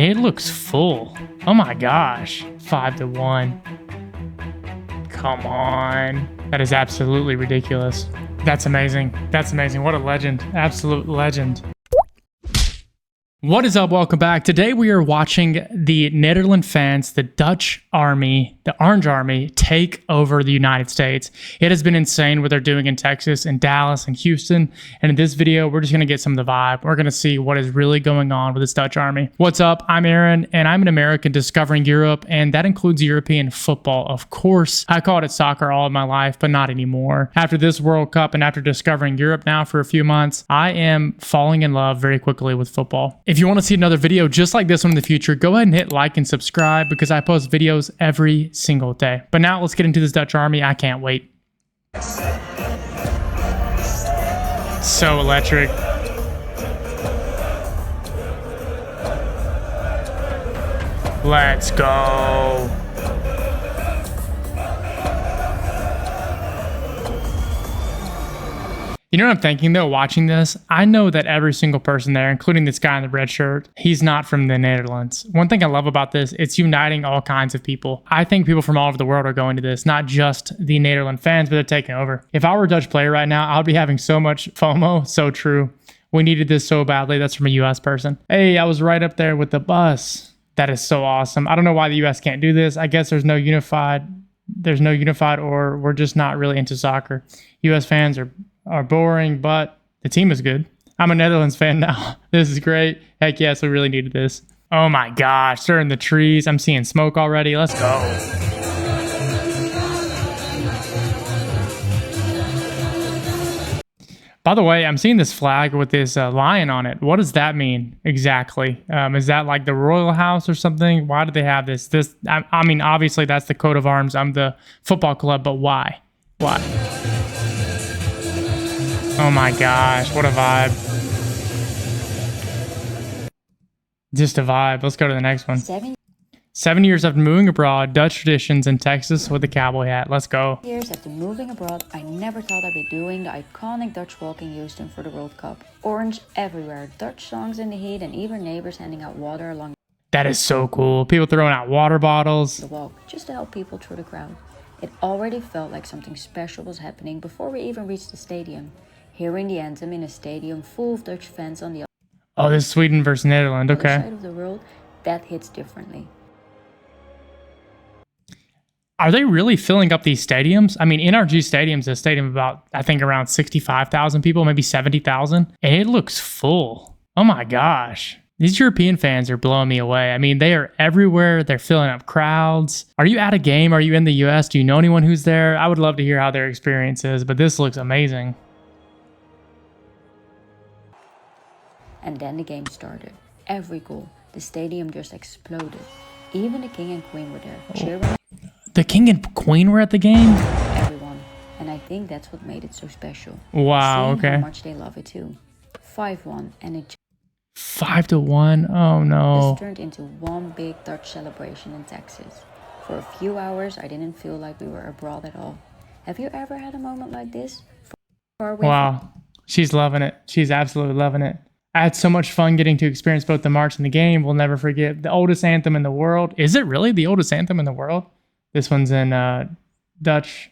it looks full. Oh my gosh. 5-1. Come on. That is absolutely ridiculous. That's amazing. That's amazing. What a legend. Absolute legend. What is up? Welcome back. Today we are watching the Netherlands fans, the Dutch army, the Orange Army, take over the United States. It has been insane what they're doing in Texas and Dallas and Houston. And in this video, we're just going to get some of the vibe. We're going to see what is really going on with this Dutch army. What's up? I'm Aaron, and I'm an American discovering Europe, and that includes European football, of course. I called it soccer all of my life, but not anymore. After this World Cup and after discovering Europe now for a few months, I am falling in love very quickly with football. If you want to see another video just like this one in the future, go ahead and hit like and subscribe because I post videos every single day. But now let's get into this Dutch army. I can't wait. So electric. Let's go. You know what I'm thinking though, watching this? I know that every single person there, including this guy in the red shirt, he's not from the Netherlands. One thing I love about this, it's uniting all kinds of people. I think people from all over the world are going to this, not just the Netherlands fans, but they're taking over. If I were a Dutch player right now, I would be having so much FOMO. So true. We needed this so badly. That's from a US person. Hey, I was right up there with the bus. That is so awesome. I don't know why the US can't do this. I guess there's no unified or we're just not really into soccer. US fans are boring, but the team is good. I'm a Netherlands fan now. This is great. Heck yes, we really needed this. Oh my gosh, they're in the trees. I'm seeing smoke already. Let's go. By the way, I'm seeing this flag with this lion on it. What does that mean exactly? Is that like the royal house or something? Why do they have this? I mean, obviously that's the coat of arms. I'm the football club, but why? Why? Oh my gosh, what a vibe. Just a vibe. Let's go to the next one. 7 years after moving abroad, Dutch traditions in Texas with the cowboy hat. Let's go. Years after moving abroad, I never thought I'd be doing the iconic Dutch walk in Houston for the World Cup. Orange everywhere, Dutch songs in the heat, and even neighbors handing out water along That is so cool. People throwing out water bottles. the walk, just to help people through the crowd. It already felt like something special was happening before we even reached the stadium. Hearing the anthem in a stadium full of Dutch fans on the Oh, this is Sweden versus Netherlands. other Okay. side of the world, that hits differently. Are they really filling up these stadiums? I mean, NRG Stadium is a stadium of about, I think, around 65,000 people, maybe 70,000. And it looks full. Oh my gosh. These European fans are blowing me away. I mean, they are everywhere. They're filling up crowds. Are you at a game? Are you in the US? Do you know anyone who's there? I would love to hear how their experience is, but this looks amazing. And then the game started. Every goal, the stadium just exploded. Even the king and queen were there, cheering The king and queen were at the game? everyone. And I think that's what made it so special. Wow, Seeing okay. how much they love it too. 5-1, and it 5-1. Oh no. just turned into one big Dutch celebration in Texas. For a few hours, I didn't feel like we were abroad at all. Have you ever had a moment like this? Far away from Wow. She's loving it. She's absolutely loving it. I had so much fun getting to experience both the march and the game. We'll never forget the oldest anthem in the world. Is it really the oldest anthem in the world? This one's in Dutch.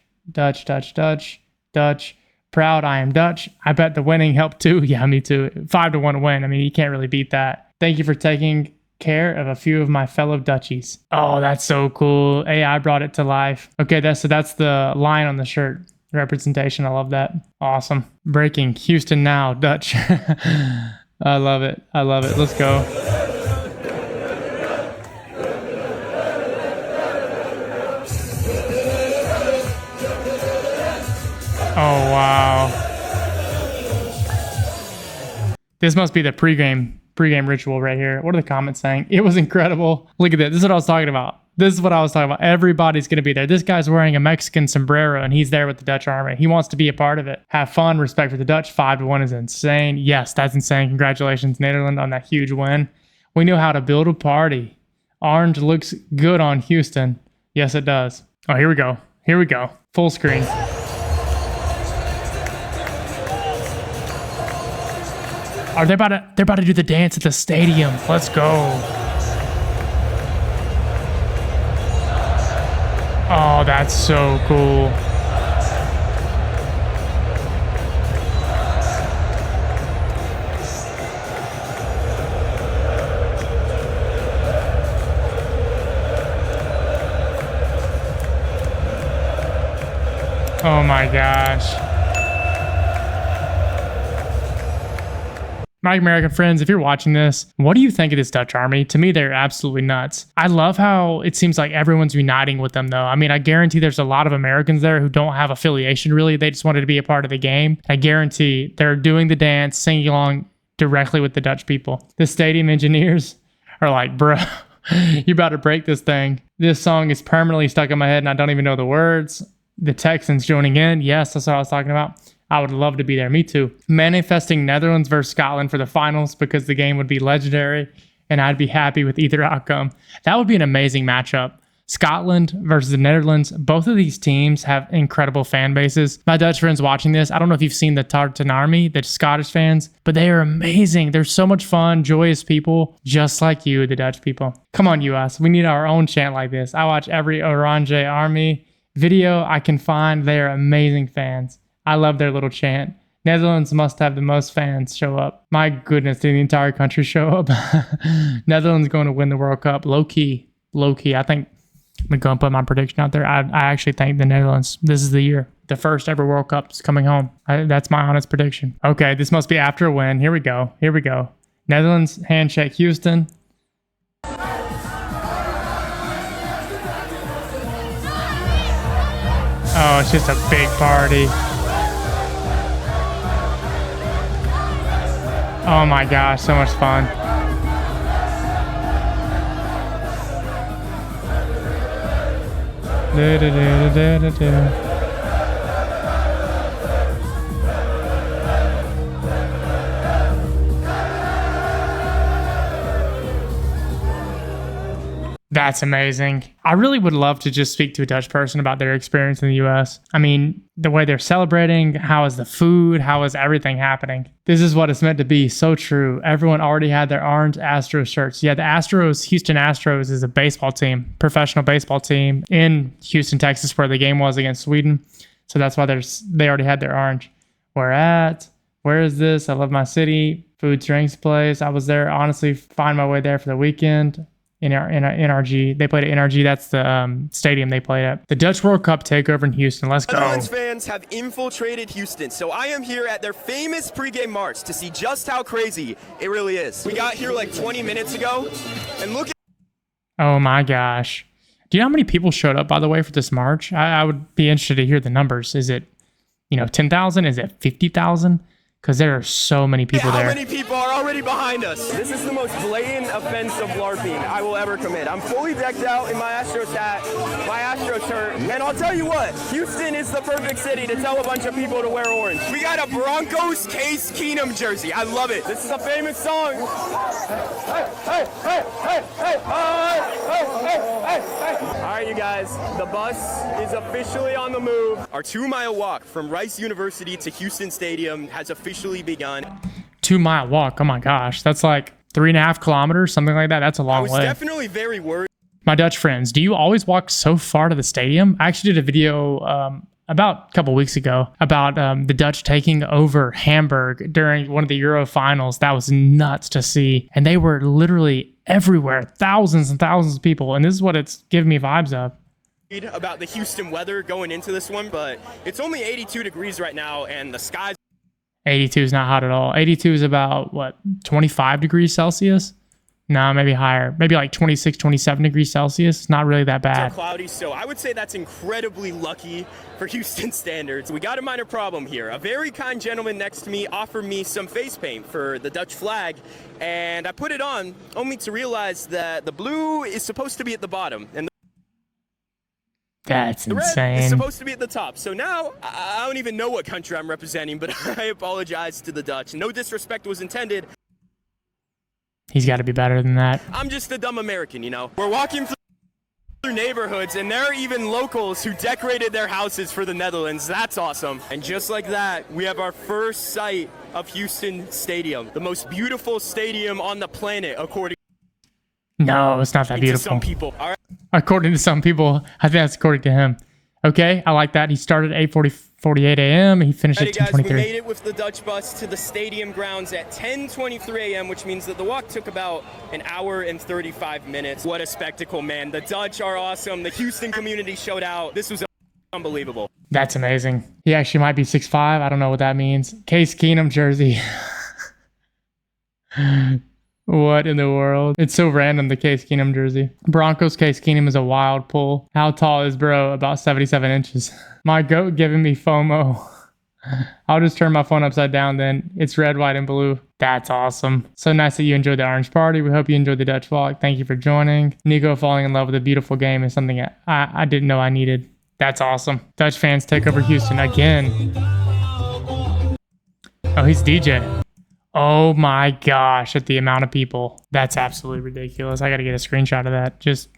Proud I am Dutch. I bet the winning helped too. Yeah, me too. 5-1 win. I mean, you can't really beat that. Thank you for taking care of a few of my fellow Dutchies. Oh, that's so cool. AI brought it to life. Okay, that's the line on the shirt. Representation. I love that. Awesome. Breaking. Houston now. Dutch. I love it. I love it. Let's go. Oh, wow. This must be the pregame ritual right here. What are the comments saying? It was incredible. Look at this. This is what I was talking about. This is what I was talking about. Everybody's going to be there. This guy's wearing a Mexican sombrero, and he's there with the Dutch army. He wants to be a part of it. Have fun. Respect for the Dutch. 5-1 is insane. Yes, that's insane. Congratulations, Netherlands, on that huge win. We know how to build a party. Orange looks good on Houston. Yes, it does. Oh, here we go. Here we go. Full screen. They're about to do the dance at the stadium. Let's go. That's so cool. Oh my gosh. My American friends, if you're watching this, what do you think of this Dutch army? To me, they're absolutely nuts. I love how it seems like everyone's uniting with them, though. I mean, I guarantee there's a lot of Americans there who don't have affiliation, really. They just wanted to be a part of the game. I guarantee they're doing the dance, singing along directly with the Dutch people. The stadium engineers are like, bro, you about to break this thing. This song is permanently stuck in my head, and I don't even know the words. The Texans joining in. Yes, that's what I was talking about. I would love to be there. Me too. Manifesting Netherlands versus Scotland for the finals because the game would be legendary and I'd be happy with either outcome. That would be an amazing matchup. Scotland versus the Netherlands. Both of these teams have incredible fan bases. My Dutch friends watching this, I don't know if you've seen the Tartan Army, the Scottish fans, but they are amazing. They're so much fun, joyous people, just like you, the Dutch people. Come on, US. We need our own chant like this. I watch every Orange Army video I can find. They are amazing fans. I love their little chant. Netherlands must have the most fans show up. My goodness, did the entire country show up? Netherlands going to win the World Cup. Low key. I think I'm going to go and put my prediction out there. I actually think the Netherlands, this is the year. The first ever World Cup's coming home. That's my honest prediction. Okay, this must be after a win. Here we go. Netherlands, handshake, Houston. Oh, it's just a big party. Oh my gosh, so much fun. That's amazing. I really would love to just speak to a Dutch person about their experience in the US. I mean, the way they're celebrating, how is the food, how is everything happening? This is what it's meant to be. So true. Everyone already had their orange Astros shirts. Yeah, the Astros, Houston Astros is a baseball team, professional baseball team in Houston, Texas, where the game was against Sweden. So that's why they already had their orange. Where is this? I love my city. Food, drinks place. I was there, honestly, find my way there for the weekend. In NRG. They played at NRG. That's the stadium they played at. The Dutch World Cup takeover in Houston. Let's go. Netherlands fans have infiltrated Houston, so I am here at their famous pregame march to see just how crazy it really is. We got here like 20 minutes ago, and look at... Oh my gosh. Do you know how many people showed up, by the way, for this march? I would be interested to hear the numbers. Is it, 10,000? Is it 50,000? Because there are so many people there. How many people are already behind us? This is the most blatant offense of LARPing I will ever commit. I'm fully decked out in my Astros hat, my Astros shirt, and I'll tell you what, Houston is the perfect city to tell a bunch of people to wear orange. We got a Broncos Case Keenum jersey. I love it. This is a famous song. All right, you guys, the bus is officially on the move. Our 2-mile walk from Rice University to Houston Stadium has officially begun. 2-mile walk. Oh my gosh. That's like 3.5 kilometers, something like that. That's a long way. I was definitely very worried. My Dutch friends, do you always walk so far to the stadium? I actually did a video about a couple weeks ago about the Dutch taking over Hamburg during one of the Euro finals. That was nuts to see. And they were literally everywhere, thousands and thousands of people. And this is what it's giving me vibes of. About the Houston weather going into this one, but it's only 82 degrees right now and the skies. 82 is not hot at all. 82 is about, 25 degrees Celsius? No, maybe higher. Maybe like 26, 27 degrees Celsius. Not really that bad. Cloudy, so I would say that's incredibly lucky for Houston standards. We got a minor problem here. A very kind gentleman next to me offered me some face paint for the Dutch flag, and I put it on, only to realize that the blue is supposed to be at the bottom, and that's the insane. red is supposed to be at the top. So now, I don't even know what country I'm representing, but I apologize to the Dutch. No disrespect was intended. He's got to be better than that. I'm just a dumb American, We're walking through neighborhoods, and there are even locals who decorated their houses for the Netherlands. That's awesome. And just like that, we have our first sight of Houston Stadium, the most beautiful stadium on the planet, according No, it's not that beautiful. to some people. All right. According to some people, I think that's according to him. Okay, I like that. He started at 8:48 a.m. He finished Alrighty, at guys, we 10:23. made it with the Dutch bus to the stadium grounds at 10:23 a.m., which means that the walk took about an hour and 35 minutes. What a spectacle, man. The Dutch are awesome. The Houston community showed out. This was unbelievable. That's amazing. He actually might be 6'5". I don't know what that means. Case Keenum jersey. What in the world? It's so random, the Case Keenum jersey. Broncos Case Keenum is a wild pull. How tall is bro? About 77 inches. My goat giving me FOMO. I'll just turn my phone upside down then. It's red, white, and blue. That's awesome. So nice that you enjoyed the orange party. We hope you enjoyed the Dutch vlog. Thank you for joining. Nico falling in love with a beautiful game is something I didn't know I needed. That's awesome. Dutch fans take over Houston again. Oh, he's DJ. Oh my gosh, at the amount of people. That's absolutely ridiculous. I gotta get a screenshot of that just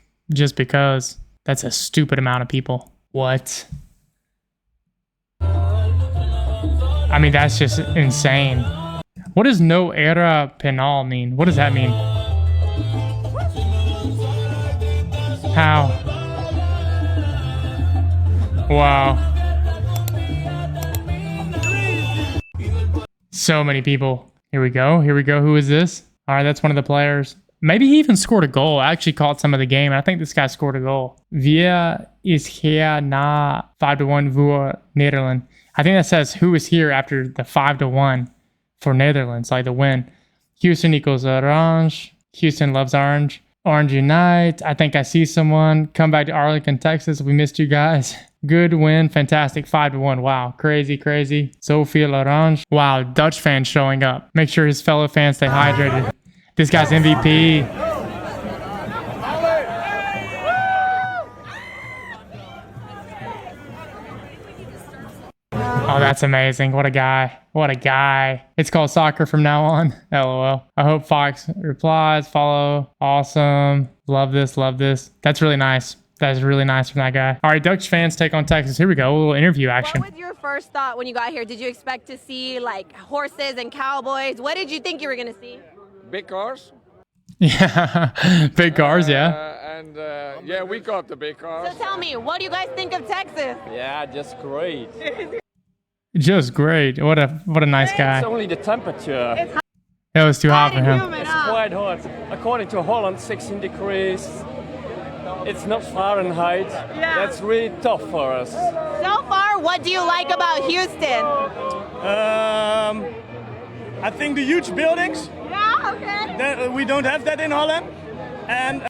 because. That's a stupid amount of people. What? I mean, that's just insane. What does no era penal mean? What does that mean? How? Wow. So many people. Here we go. Here we go. Who is this? All right, that's one of the players. Maybe he even scored a goal. I actually caught some of the game, and I think this guy scored a goal. Via is hier na 5-1 voor Nederland. I think that says who is here after the 5-1 for Netherlands, like the win. Houston equals orange. Houston loves orange. Orange Unite. I think I see someone. Come back to Arlington, Texas. We missed you guys. Good win. Fantastic. 5-1. Wow. Crazy, crazy. Sophia Larange. Wow. Dutch fans showing up. Make sure his fellow fans stay hydrated. This guy's MVP. Oh, that's amazing. What a guy. What a guy. It's called soccer from now on. LOL. I hope Fox replies. Follow. Awesome. Love this. Love this. That's really nice. That's really nice from that guy. All right, Dutch fans take on Texas. Here we go. A little interview action. What was your first thought when you got here? Did you expect to see like horses and cowboys? What did you think you were going to see? Big cars. Yeah. Big cars, yeah. Yeah, we got the big cars. So tell me, what do you guys think of Texas? Yeah, just great. Just great. What a nice guy. It's only the temperature. It was too hot for him. It's quite hot. According to Holland, 16 degrees. It's not Fahrenheit. Yeah. That's really tough for us. So far, what do you like about Houston? I think the huge buildings. Yeah, okay. We don't have that in Holland. And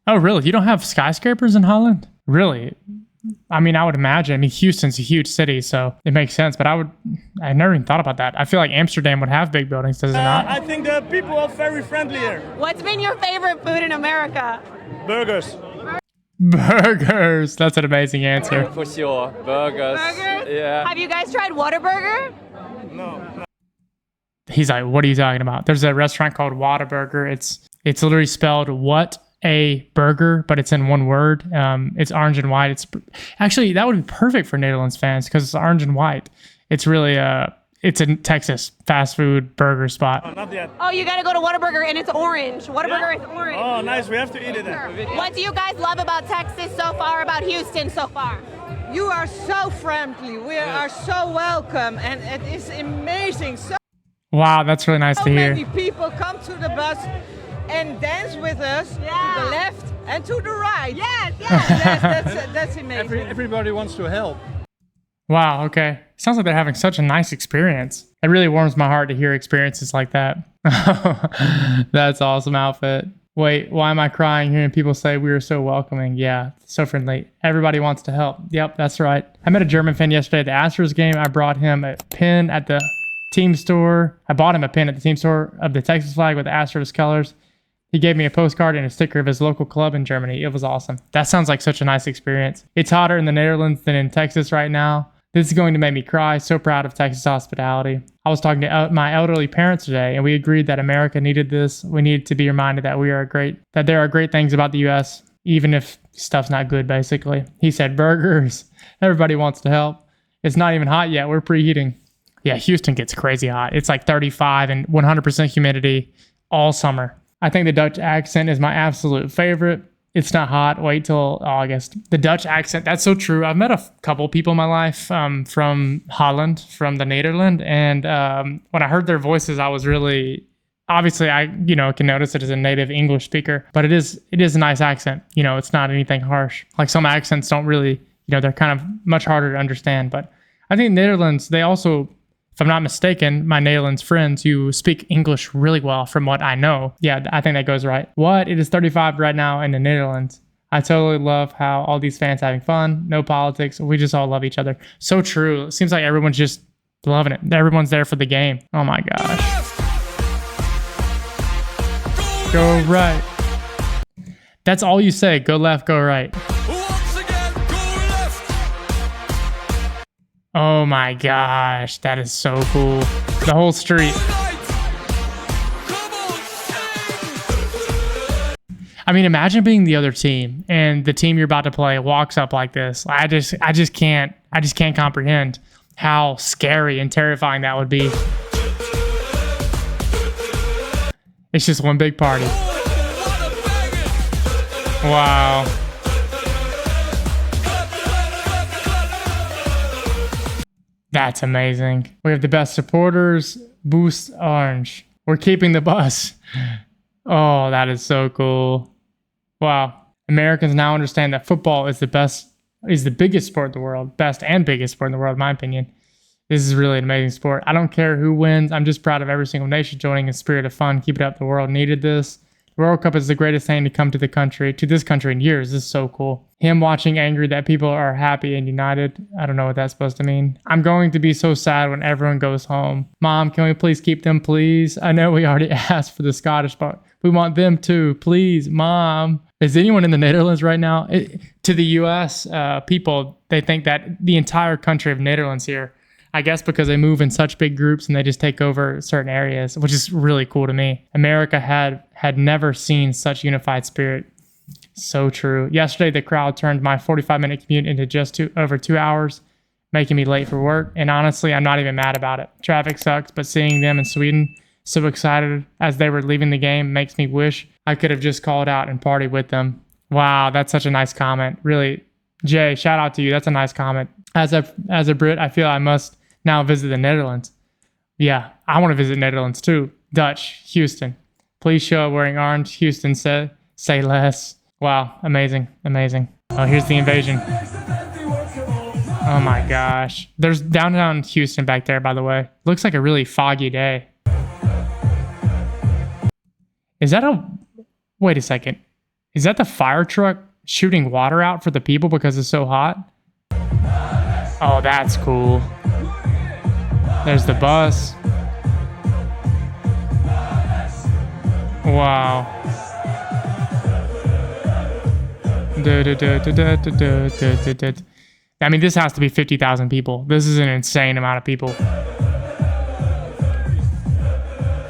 Oh, really? You don't have skyscrapers in Holland? Really? I mean, I would imagine. I mean, Houston's a huge city, so it makes sense. But I never even thought about that. I feel like Amsterdam would have big buildings, does it not? I think the people are very friendly here. What's been your favorite food in America? Burgers. Burgers. That's an amazing answer. For sure. Burgers. Burgers? Yeah. Have you guys tried Whataburger? No. He's like, what are you talking about? There's a restaurant called Whataburger. It's literally spelled what a burger, but it's in one word. It's orange and white. It's actually, that would be perfect for Netherlands fans because it's orange and white. It's really it's a Texas fast food burger spot. Oh, not yet. Oh, you got to go to Whataburger and it's orange. Whataburger is orange. Oh, nice. We have to eat it then. What do you guys love about Texas so far, about Houston so far? You are so friendly. We are so welcome, and it is amazing. So Wow, that's really nice to hear. many people come to the bus and dance with us to the left and to the right. Yes. Yes, that's amazing. Everybody wants to help. Wow, okay. Sounds like they're having such a nice experience. It really warms my heart to hear experiences like that. That's awesome outfit. Wait, why am I crying hearing people say we are so welcoming? Yeah, so friendly. Everybody wants to help. Yep, that's right. I met a German fan yesterday at the Astros game. I brought him a pin at the team store. I bought him a pin at the team store of the Texas flag with the Astros colors. He gave me a postcard and a sticker of his local club in Germany. It was awesome. That sounds like such a nice experience. It's hotter in the Netherlands than in Texas right now. This is going to make me cry. So proud of Texas hospitality. I was talking to my elderly parents today, and we agreed that America needed this. We needed to be reminded that that there are great things about the U.S., even if stuff's not good, basically. He said burgers. Everybody wants to help. It's not even hot yet. We're preheating. Yeah, Houston gets crazy hot. It's like 35 and 100% humidity all summer. I think the Dutch accent is my absolute favorite. It's not hot. Wait till August. The Dutch accent, that's so true. I've met a couple people in my life from Holland, from the Netherlands. And when I heard their voices, I was really, obviously I, can notice it as a native English speaker, but it is a nice accent. It's not anything harsh. Like some accents don't really, they're kind of much harder to understand. But I think Netherlands, they also, if I'm not mistaken, my Netherlands friends who speak English really well from what I know. Yeah, I think that goes right. What? It is 35 right now in the Netherlands. I totally love how all these fans having fun. No politics. We just all love each other. So true. It seems like everyone's just loving it. Everyone's there for the game. Oh my gosh. Go right. That's all you say. Go left, go right. Oh my gosh, that is so cool. The whole street. I mean, imagine being the other team and the team you're about to play walks up like this. I just can't comprehend how scary and terrifying that would be. It's just one big party. Wow. That's amazing. We have the best supporters. Boost Orange. We're keeping the bus. Oh, that is so cool. Wow. Americans now understand that football is the biggest sport in the world. Best and biggest sport in the world, in my opinion. This is really an amazing sport. I don't care who wins. I'm just proud of every single nation joining in spirit of fun. Keep it up. The world needed this. The World Cup is the greatest thing to come to this country in years. This is so cool. Him watching angry that people are happy and united. I don't know what that's supposed to mean. I'm going to be so sad when everyone goes home. Mom, can we please keep them, please? I know we already asked for the Scottish, but we want them too. Please, Mom. Is anyone in the Netherlands right now? To the U.S. People, they think that the entire country of Netherlands here, I guess because they move in such big groups and they just take over certain areas, which is really cool to me. America had never seen such unified spirit. So true. Yesterday, the crowd turned my 45-minute commute into just over 2 hours, making me late for work. And honestly, I'm not even mad about it. Traffic sucks, but seeing them in Sweden so excited as they were leaving the game makes me wish I could have just called out and partied with them. Wow, that's such a nice comment. Really, Jay, shout out to you. That's a nice comment. As a Brit, I feel I must now visit the Netherlands. Yeah, I want to visit Netherlands too. Dutch, Houston. Please show up wearing orange. Houston said, say less. Wow, amazing, amazing. Oh, here's the invasion. Oh my gosh. There's downtown Houston back there, by the way. Looks like a really foggy day. Is that wait a second. Is that the fire truck shooting water out for the people because it's so hot? Oh, that's cool. There's the bus. Wow. I mean, this has to be 50,000 people. This is an insane amount of people.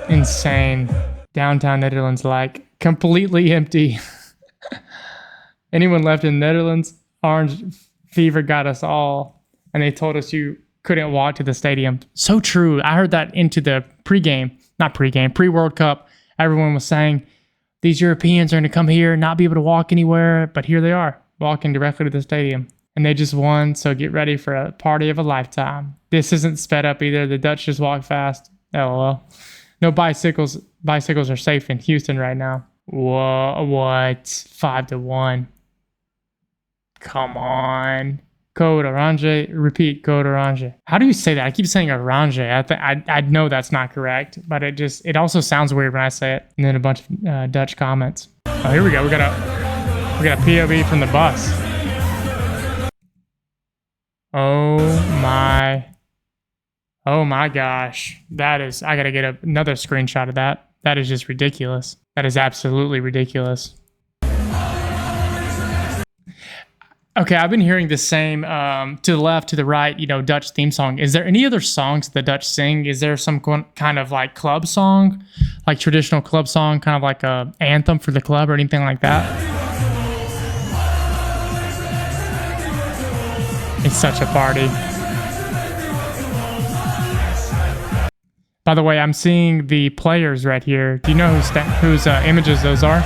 Insane. Downtown Netherlands, like, completely empty. Anyone left in Netherlands? Orange fever got us all. And they told us you couldn't walk to the stadium. So true. I heard that into the pre-World Cup. Everyone was saying, these Europeans are going to come here and not be able to walk anywhere. But here they are, walking directly to the stadium. And they just won, so get ready for a party of a lifetime. This isn't sped up either. The Dutch just walk fast. LOL. No bicycles. Bicycles are safe in Houston right now. Whoa, what? 5-1. Come on. Code Orange. Repeat, code Orange. How do you say that? I keep saying Orange. I know that's not correct, but it also sounds weird when I say it. And then a bunch of Dutch comments. Oh, here we go. We got a POV from the bus. Oh my gosh. I gotta get another screenshot of that. That is just ridiculous. That is absolutely ridiculous. Okay, I've been hearing the same to the left, to the right, Dutch theme song. Is there any other songs the Dutch sing? Is there some kind of like club song, like traditional club song, kind of like a anthem for the club or anything like that? It's such a party. By the way, I'm seeing the players right here. Do you know whose images those are?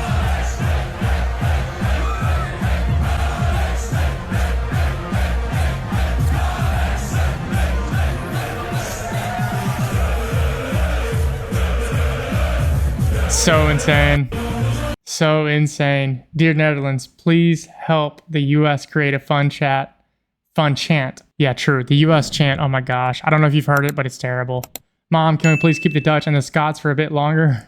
So insane. So insane. Dear Netherlands, please help the US create a fun chant. Yeah, true. The US chant. Oh my gosh. I don't know if you've heard it, but it's terrible. Mom, can we please keep the Dutch and the Scots for a bit longer?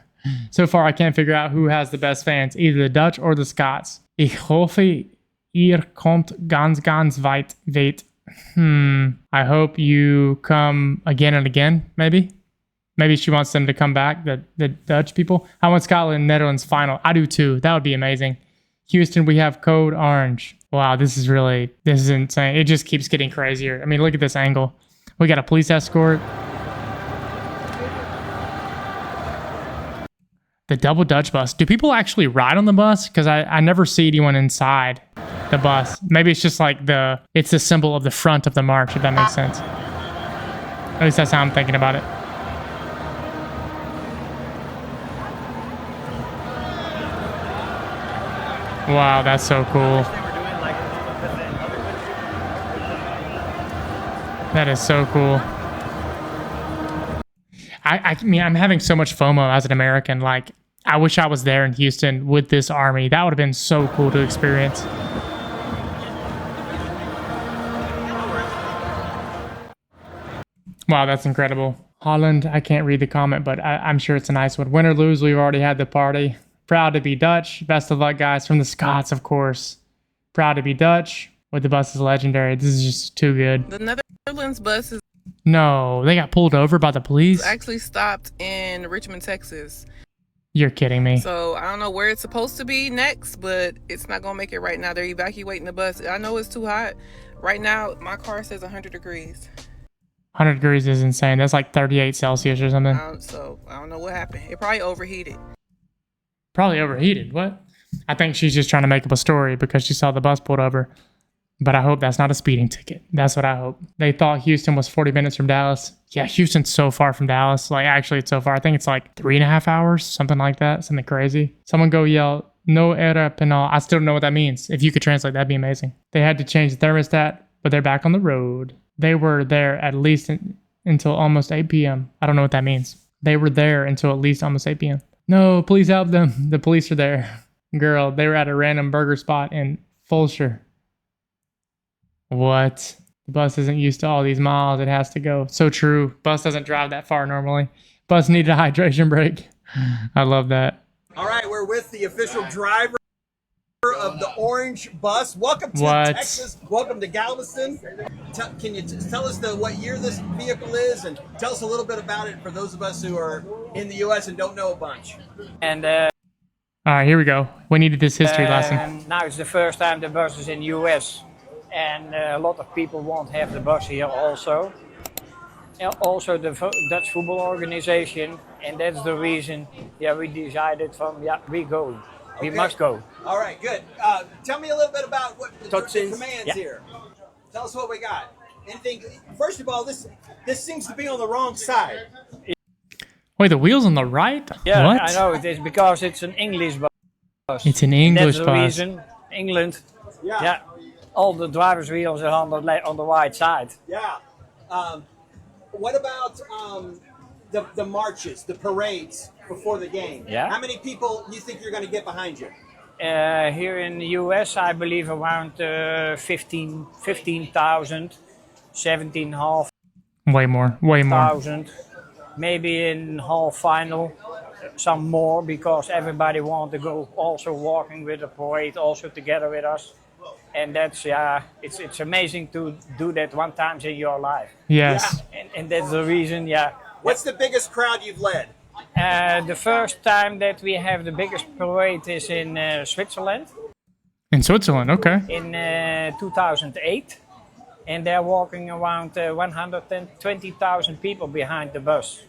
So far, I can't figure out who has the best fans, either the Dutch or the Scots. Ich hoffe, ihr kommt ganz weit. I hope you come again and again, maybe? Maybe she wants them to come back, the Dutch people. I want Scotland and Netherlands final. I do too. That would be amazing. Houston, we have code orange. Wow, this is insane. It just keeps getting crazier. I mean, look at this angle. We got a police escort. The double Dutch bus. Do people actually ride on the bus? Because I never see anyone inside the bus. Maybe it's just like it's the symbol of the front of the march, if that makes sense. At least that's how I'm thinking about it. Wow, that's so cool. That is so cool. I mean, I'm having so much FOMO as an American. Like, I wish I was there in Houston with this army. That would have been so cool to experience. Wow, that's incredible. Holland, I can't read the comment, but I'm sure it's a nice one. Win or lose, we've already had the party. Proud to be Dutch. Best of luck, guys. From the Scots, of course. Proud to be Dutch. With the bus is legendary. This is just too good. The Netherlands bus is No, they got pulled over by the police? actually stopped in Richmond, Texas. You're kidding me. So I don't know where it's supposed to be next, but it's not going to make it right now. They're evacuating the bus. I know it's too hot. Right now, my car says 100 degrees. 100 degrees is insane. That's like 38 Celsius or something. So I don't know what happened. It probably overheated. Probably overheated. What? I think she's just trying to make up a story because she saw the bus pulled over. But I hope that's not a speeding ticket. That's what I hope. They thought Houston was 40 minutes from Dallas. Yeah, Houston's so far from Dallas. Like, actually, it's so far. I think it's like 3.5 hours, something like that. Something crazy. Someone go yell, no era penal. I still don't know what that means. If you could translate, that'd be amazing. They had to change the thermostat, but they're back on the road. They were there at least until almost 8 p.m. I don't know what that means. They were there until at least almost 8 p.m. No, please help them. The police are there. Girl, they were at a random burger spot in Fulshire. What? The bus isn't used to all these miles. It has to go. So true. Bus doesn't drive that far normally. Bus needed a hydration break. I love that. All right, we're with the official driver of the orange bus. Welcome to Texas. Welcome to Galveston. Can you tell us what year this vehicle is, and tell us a little bit about it for those of us who are in the U.S. and don't know a bunch. And all right, here we go. We needed this history lesson. now it's the first time the bus is in the U.S. and a lot of people won't have the bus here also. And also the Dutch football organization, and that's the reason we decided we go. We must go. All right, good. Tell me a little bit about what the commands here. Tell us what we got. Anything? First of all, this seems to be on the wrong side. Wait, the wheel's on the right? Yeah, what? I know it is because it's an English bus. It's an English bus. That's the reason. England. Yeah. All the driver's wheels are on the right side. Yeah. What about the marches, the parades before the game? Yeah. How many people do you think you're going to get behind you? Here in the US, I believe around 15,000, 17,500. Way more. Maybe in half final, some more because everybody wants to go also walking with the parade also together with us. And that's, it's amazing to do that one time in your life. Yes. Yeah. And that's the reason, What's the biggest crowd you've led? The first time that we have the biggest parade is in Switzerland. In Switzerland, okay. In 2008. And they're walking around 120,000 people behind the bus.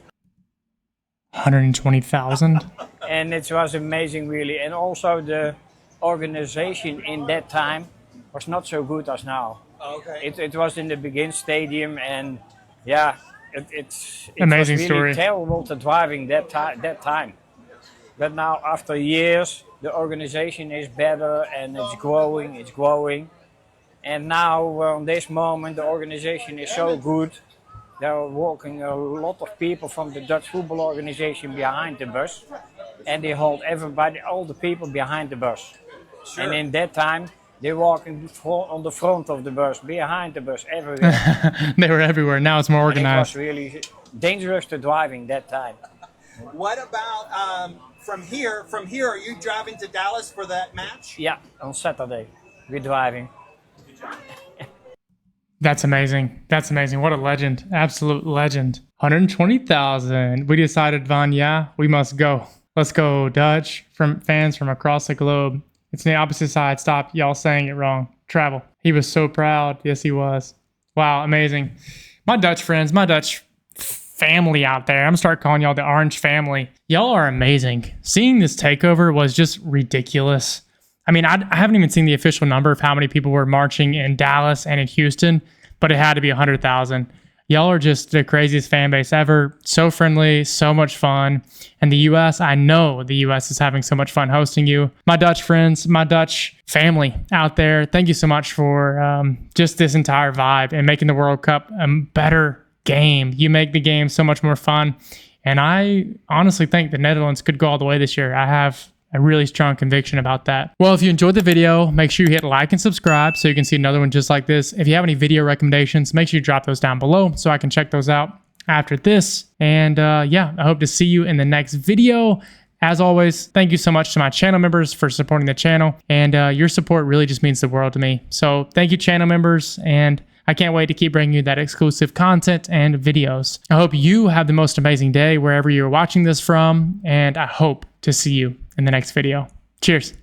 120,000? And it was amazing, really. And also the organization in that time was not so good as now. Okay. It was in the beginning stadium, and it amazing was really story. Terrible to driving that time. But now after years, the organization is better and it's growing. And now on this moment, the organization is so good. There are walking a lot of people from the Dutch football organization behind the bus. and they hold everybody, all the people behind the bus. Sure. And in that time, they walk on the front of the bus, behind the bus, everywhere. They were everywhere. Now it's more And it organized. was really dangerous to driving that time. What about from here? From here, are you driving to Dallas for that match? Yeah, on Saturday, we're driving. That's amazing. That's amazing. What a legend. Absolute legend. 120,000. We decided, Van, yeah, we must go. Let's go, Dutch, from fans from across the globe. It's the opposite side. Stop y'all saying it wrong. Travel. He was so proud. Yes, he was. Wow, amazing. My Dutch friends, my Dutch family out there. I'm gonna start calling y'all the Orange family. Y'all are amazing. Seeing this takeover was just ridiculous. I mean, I haven't even seen the official number of how many people were marching in Dallas and in Houston, but it had to be 100,000. Y'all are just the craziest fan base ever. So friendly, so much fun. And the U.S., I know the U.S. is having so much fun hosting you. My Dutch friends, my Dutch family out there, thank you so much for just this entire vibe and making the World Cup a better game. You make the game so much more fun. And I honestly think the Netherlands could go all the way this year. I have a really strong conviction about that. Well, if you enjoyed the video, make sure you hit like and subscribe so you can see another one just like this. If you have any video recommendations, make sure you drop those down below so I can check those out after this. And yeah, I hope to see you in the next video. As always, thank you so much to my channel members for supporting the channel. And your support really just means the world to me. So thank you, channel members. And I can't wait to keep bringing you that exclusive content and videos. I hope you have the most amazing day wherever you're watching this from. And I hope to see you in the next video. Cheers.